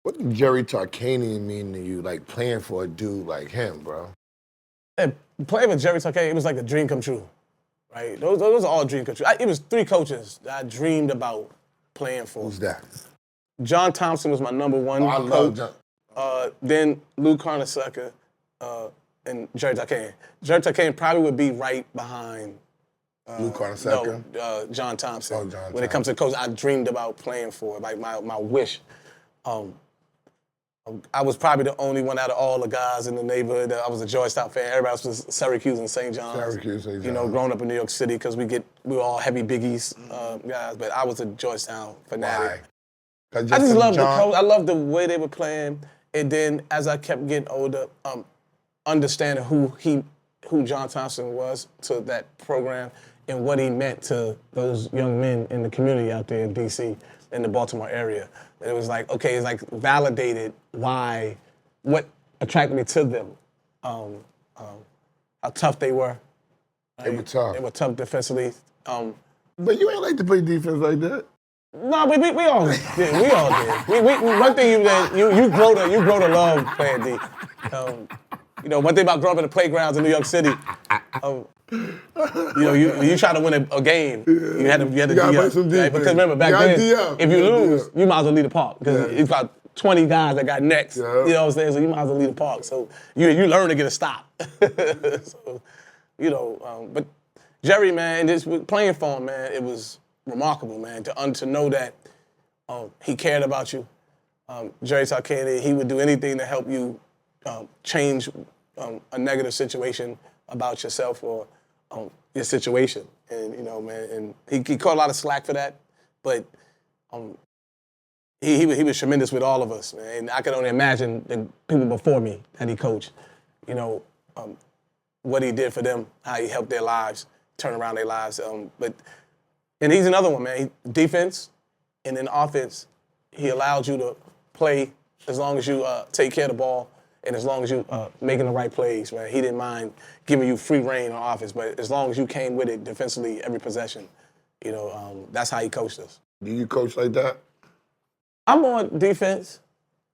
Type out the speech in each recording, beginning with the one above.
What did Jerry Tarkanian mean to you, like playing for a dude like him, bro? And playing with Jerry Tarkanian, it was like a dream come true, right? Those are all dream come true. It was 3 coaches that I dreamed about playing for. Who's that? John Thompson was my number one I coach. love John. Then Lou Carnesecca and Jerry Tarkanian. Jerry Tarkanian probably would be right behind Lou Carnesecca? John Thompson. Oh, John when it comes to coach, I dreamed about playing for, like my wish. I was probably the only one out of all the guys in the neighborhood. I was a Georgetown fan. Everybody else was Syracuse and St. John's. Syracuse, St. John's. You know, growing up in New York City, because we were all heavy Biggies guys. But I was a Georgetown fanatic. Why? I just loved the coach. I loved the way they were playing. And then as I kept getting older, understanding who John Thompson was to that program and what he meant to those young men in the community out there in D.C., in the Baltimore area. And it was like, okay, it's like validated what attracted me to them, how tough they were. They were tough. They were tough defensively. But you ain't like to play defense like that. No, but we all did. We all did. One thing you grow to love playing D. You know, one thing about growing up in the playgrounds in New York City, you know, you try to win a game, you had to play some defense. right? Because remember back then, if you lose, you might as well leave the park because it's about 20 guys that got next. Yeah. You know what I'm saying? So you might as well leave the park. So you learn to get a stop. So, you know, but Jerry, man, just playing for him, man, it was remarkable, man, to know that he cared about you. Jerry Tarkanian, he would do anything to help you change a negative situation about yourself or your situation. And, you know, man, and he caught a lot of slack for that, but he was tremendous with all of us, man. And I can only imagine the people before me that he coached, you know, what he did for them, how he helped their lives, turn around their lives. And he's another one, man. Defense and then offense, he allowed you to play as long as you take care of the ball and as long as you making the right plays, man. He didn't mind giving you free reign on offense, but as long as you came with it defensively every possession, you know, that's how he coached us. Do you coach like that? I'm on defense,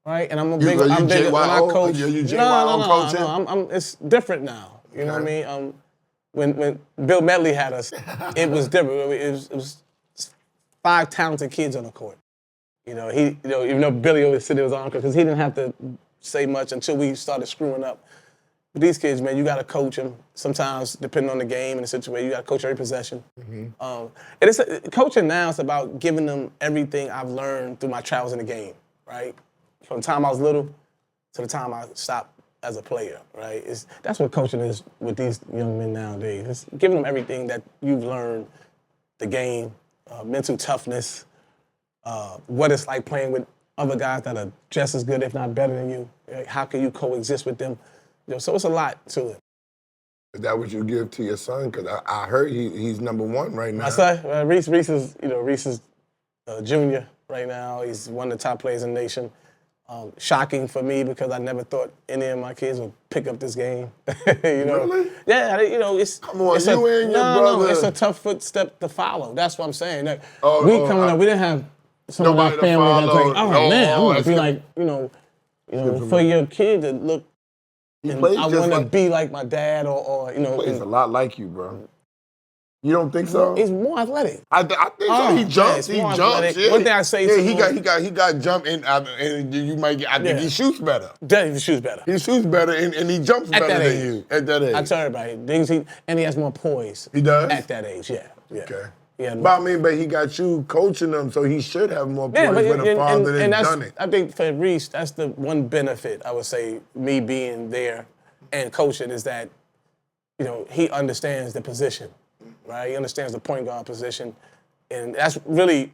right? And I'm big when I coach. No, it's different now. You know what I mean? When Bill Medley had us, it was different. It was 5 talented kids on the court. You know, even though Billy always said it was on because he didn't have to say much until we started screwing up. But these kids, man, you got to coach them. Sometimes, depending on the game and the situation, you got to coach every possession. Mm-hmm. And coaching now is about giving them everything I've learned through my travels in the game, right? From the time I was little to the time I stopped as a player, right? That's what coaching is with these young men nowadays. It's giving them everything that you've learned, the game, mental toughness, what it's like playing with other guys that are just as good, if not better than you. Right? How can you coexist with them? You know, so it's a lot to it. Is that what you give to your son? Because I heard he's number 1 right now. My son, Reese is junior right now. He's one of the top players in the nation. Shocking for me because I never thought any of my kids would pick up this game. You know? Really? Yeah, you know, it's... Come on, you and your brother. No, it's a tough footstep to follow. That's what I'm saying. Like, coming up, we didn't have some of our family that's like, I'm going to be like, you know, for your kid to look, and I want to be like my dad or you know. He plays a lot like you, bro. You don't think so? He's more athletic. I think so. He jumps. Yeah, he jumps. Yeah. One thing I say he got jump and you might get. I think he shoots better. Definitely shoots better. He shoots better and he jumps better than you at that age. I tell everybody, and he has more poise. He does? At that age, yeah. Okay. Yeah. But he got you coaching him, so he should have more poise with a father that's done it. I think for Reese, that's the one benefit, I would say, me being there and coaching is that, you know, he understands the position, right? He understands the point guard position. And that's really,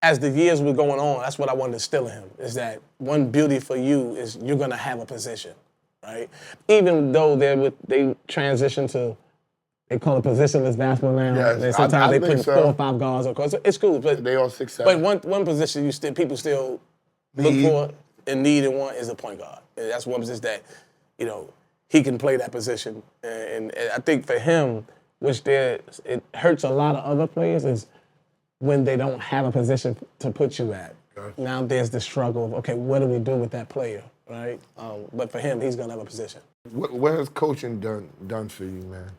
as the years were going on, that's what I wanted to instill in him, is that one beauty for you is you're going to have a position, right? Even though they transition to, they call it positionless basketball now. Yes, sometimes I they put think so. 4 or 5 guards on court. So it's cool. But they all 6'7". But one position people still look for and need and want is a point guard. And that's one position that, you know, he can play that position. And I think for him, it hurts a lot of other players, is when they don't have a position to put you at. Gotcha. Now there's the struggle of, okay, what do we do with that player, right? But for him, he's going to have a position. What has coaching done for you, man?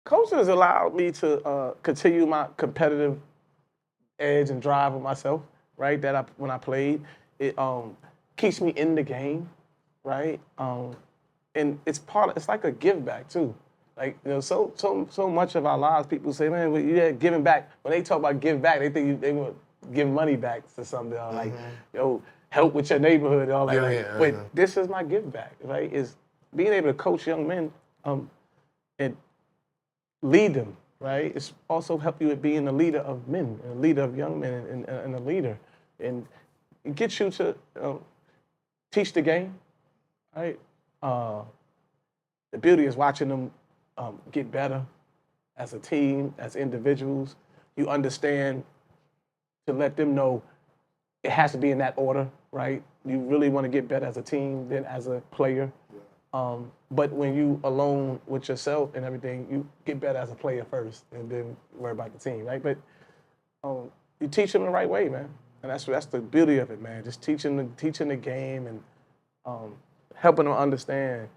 Coaching has allowed me to continue my competitive edge and drive with myself, right? When I played, it keeps me in the game, right? And it's like a give back too. Like, so much of our lives, people say, man, you're giving back. When they talk about give back, they think they want to give money back to something. Or like, help with your neighborhood and all that. But this is my give back, right? Is being able to coach young men and lead them, right? It's also help you with being a leader of men, a leader of young men, and a leader. And it gets you to teach the game, right? The beauty is watching them get better as a team, as individuals. You understand to let them know it has to be in that order, right? You really want to get better as a team than as a player. But when you alone with yourself and everything, you get better as a player first and then worry about the team, right? But you teach them the right way, man. And that's the beauty of it, man. Just teaching the game and helping them understand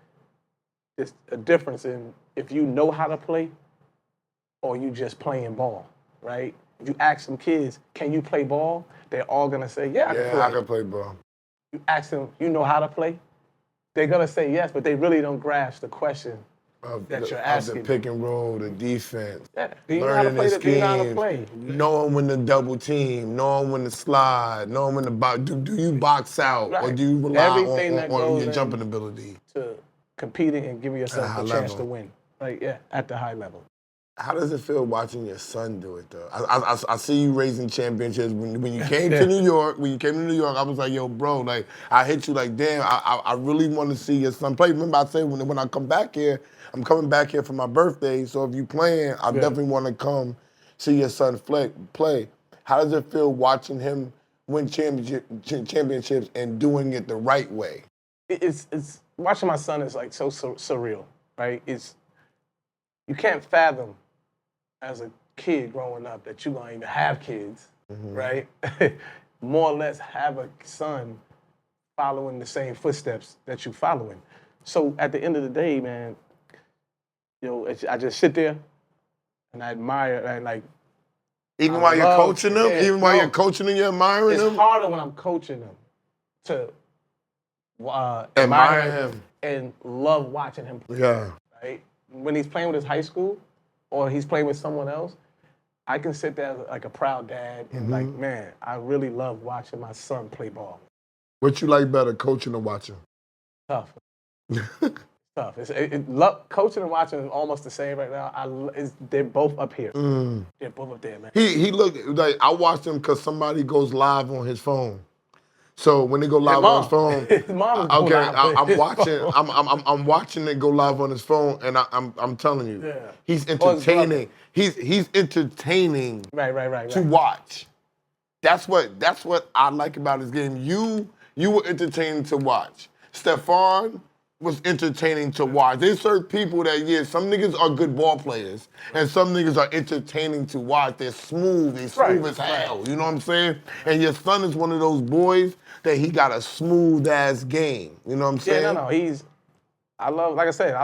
there's a difference in if you know how to play or you just playing ball, right? If you ask some kids, can you play ball? They're all going to say, yeah, I can play ball. You ask them, you know how to play? They're going to say yes, but they really don't grasp the question that you're asking. The pick and roll, the defense. Yeah. Do you know how to play? Do you know how to play? Knowing when to double team, knowing when to slide, knowing when to box. Do you box out or do you rely on your jumping ability? To competing and giving yourself a chance to win. Like, yeah, at the high level. How does it feel watching your son do it, though? I see you raising championships. When you came to New York, I was like, yo, bro, like, I hit you like, damn, I really want to see your son play. Remember I said when I come back here, I'm coming back here for my birthday, so if you playing, I definitely want to come see your son play. How does it feel watching him win championships and doing it the right way? It's watching my son is like so surreal, right? You can't fathom as a kid growing up that you're going to even have kids, right? More or less have a son following the same footsteps that you're following. So at the end of the day, man, I just sit there and I admire and like. Even while you're coaching them? Even while you're coaching them, you're admiring them? It's harder when I'm coaching them to admire him and love watching him play. Yeah. Right? When he's playing with his high school or he's playing with someone else, I can sit there like a proud dad and like, man, I really love watching my son play ball. What you like better, coaching or watching? Tough. Tough. Coaching and watching is almost the same right now. They're both up here. They're both up there, man. He looked like I watched him because somebody goes live on his phone. So when they go live on his phone, his mom I'm watching it go live on his phone, and I'm telling you, he's entertaining. He's entertaining. Right. To watch. That's what I like about his game. You were entertaining to watch. Stephon was entertaining to watch. There's certain people that, some niggas are good ball players, and some niggas are entertaining to watch. They're smooth as hell, you know what I'm saying? And your son is one of those boys that he got a smooth-ass game, you know what I'm saying? I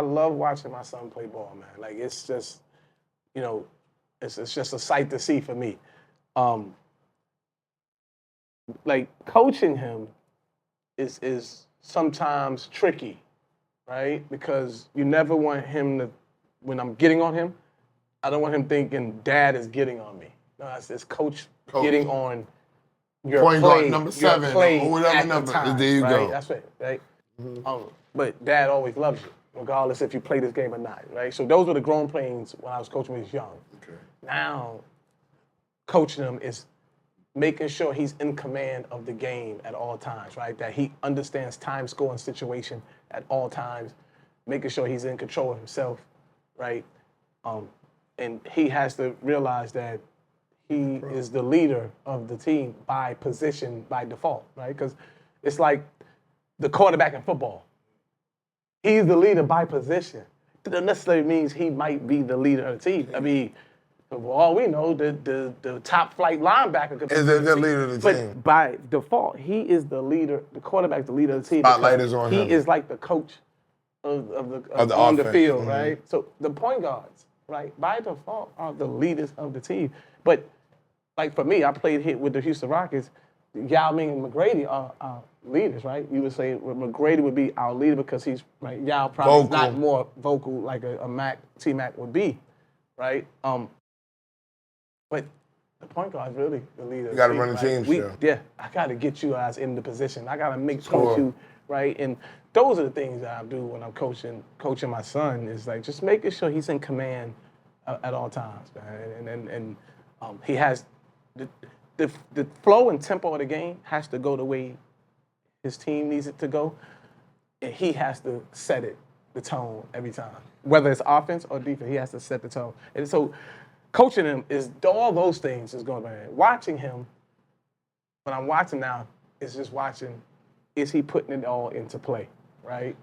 love watching my son play ball, man. Like, it's just, it's just a sight to see for me. Like, coaching him is sometimes tricky, right? Because you never want him to, when I'm getting on him, I don't want him thinking dad is getting on me. No, it's coach getting on your point play, guard number 7 or whatever number. Time, there you go. That's right? But dad always loves you, regardless if you play this game or not, right? So those were the growing pains when I was coaching when he was young. Okay. Now, coaching him is making sure he's in command of the game at all times, right? That he understands time, score, and situation at all times, making sure he's in control of himself, right? And he has to realize that he is the leader of the team by position, by default, right? Because it's like the quarterback in football. He's the leader by position. That necessarily means he might be the leader of the team. I mean, For all we know, the top flight linebacker could be is the leader of the team. But by default, he is the leader. The quarterback's the leader of the team. Spotlight is on him. He is like the coach of the on the field, right? So the point guards, right, by default, are the leaders of the team. But like for me, I played hit with the Houston Rockets. Yao Ming and McGrady are leaders, right? You would say McGrady would be our leader because he's like Yao probably not more vocal like a T-Mac would be, right? But the point guard is really the leader. You got to run the team still. Yeah, I got to get you guys in the position. I got to make coach you, right? And those are the things that I do when I'm coaching my son is like just making sure he's in command at all times, man. And he has the flow and tempo of the game has to go the way his team needs it to go, and he has to set the tone every time. Whether it's offense or defense, he has to set the tone. And so coaching him is all those things is going on. Watching him, when I'm watching now, is just watching, is he putting it all into play, right?